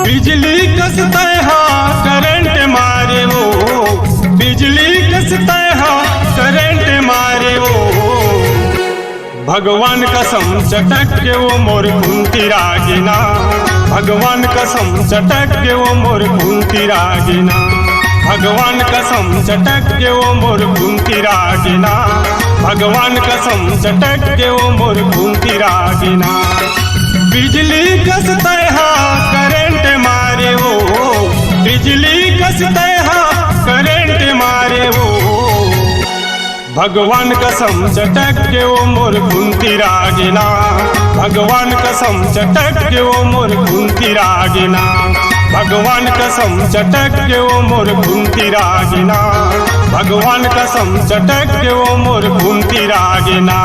बिजली कसते हा करंट मारे वो, बिजली कसते हा करंट मारे वो। भगवान कसम चटक के वो मोर कुंती रागिना, भगवान कसम चटक के वो मोर कुंती रागिना, भगवान कसम चटक के वो मोर कुंती रागिना, भगवान कसम चटक के वो मोर कुंती रागिना। बिजली कसते हा करंट मारे वो, बिजली कसते हा करंट मारे वो। भगवान कसम चटक के वो मोर कुंती रागिना, भगवान कसम चटक के वो मोर कुंती रागिना, भगवान कसम चटक के वो मोर कुंती रागिना, भगवान कसम चटक के वो मोर कुंती रागिना।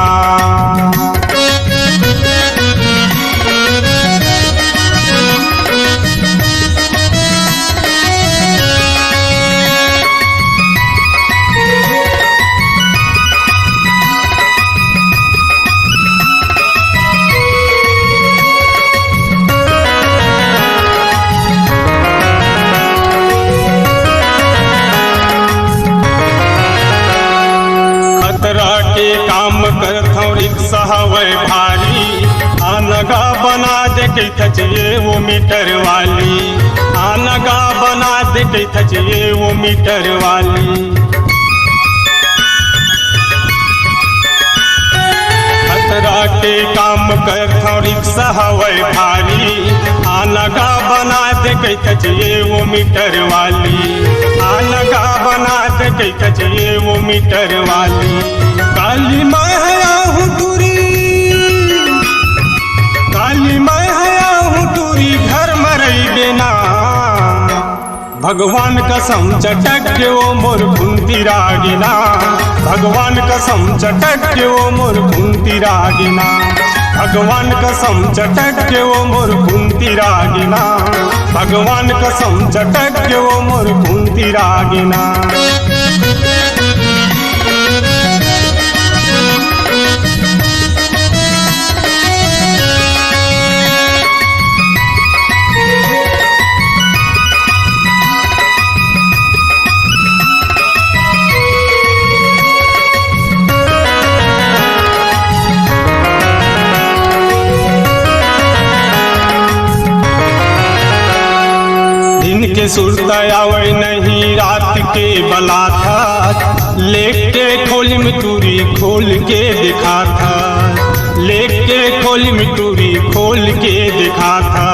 काम करता रिक्शा हवे भारी, आनगा बना दे के थचिए वो मीटर वाली, आनगा बना दे के थचिए वो मीटर वाली। खतरा के काम करता रिक्शा हवे भारी, आनगा बना दे के थचिए वो मीटर वाली, आनगा बना दे के थचिए वो मीटर वाली। काली मैं हया हूँ दूरी, काली मैं हया हूँ दूरी घर में रही देना। भगवान कसम चटक के वो मोर कुंती रागिना, भगवान कसम चटक के वो मोर कुंती रागिना, भगवान कसम चटक के वो मोर कुंती रागिना, भगवान कसम चटक के वो मोर कुंती रागिना। दिन के सुरता आवे नहीं रात के बला था, लेके खोली मिटूरी खोल के दिखा था, लेके खोली मिटूरी खोल के दिखा था।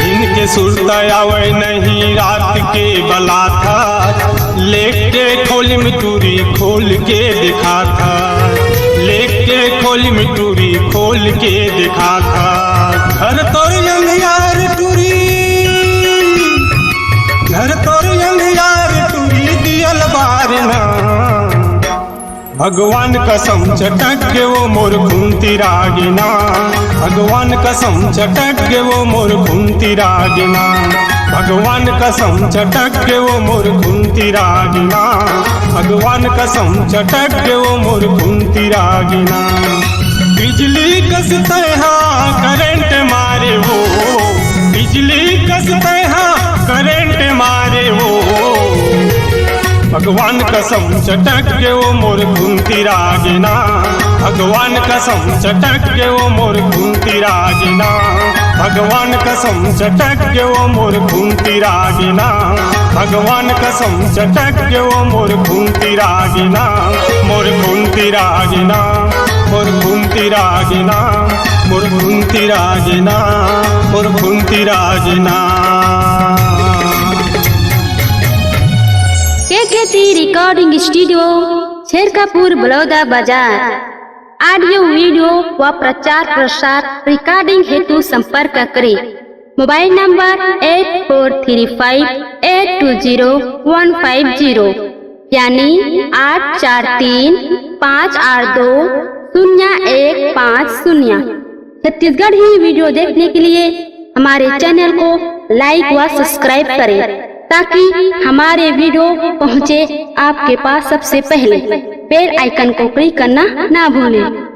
दिन के सुरता आवे नहीं रात के बला था, लेके खोली मिटूरी खोल के दिखा था, लेके खोली मिटूरी खोल के दिखा था। घर तोर अंधियार टूरी, घर तोर अंधियार टूरी दियल बारना। भगवान कसम चटक के वो मोर कुंती रागिना, भगवान कसम चटक के वो मोर कुंती रागिना, भगवान कसम चटक के वो मोर कुंती रागिना, भगवान कसम चटक के वो मोर कुंती रागिना। बिजली कसते हा करंट मारे वो, बिजली कसते हा करंट मारे वो। भगवान कसम चटक के वो मोर कुंती रागिना, भगवान कसम चटक के वो मोर कुंती रागिना, भगवान कसम चटक के वो मोर कुंती रागिना, भगवान कसम चटक के वो मोर कुंती रागिना, मोर कुंती रागिना, मोर कुंती रागिना, मोर कुंती रागिना, मोर कुंती रागिना। केकेटी रिकॉर्डिंग स्टूडियो शेरकापुर बलौदा बाजार। ऑडियो वीडियो व प्रचार प्रसार रिकॉर्डिंग हेतु संपर्क करें। मोबाइल नंबर 8435820150 यानी 8435820150। छत्तीसगढ़ी वीडियो देखने के लिए हमारे चैनल को लाइक व सब्सक्राइब करें ताकि हमारे वीडियो पहुंचे आपके पास सबसे पहले। बेल आइकन को क्लिक करना ना भूलें।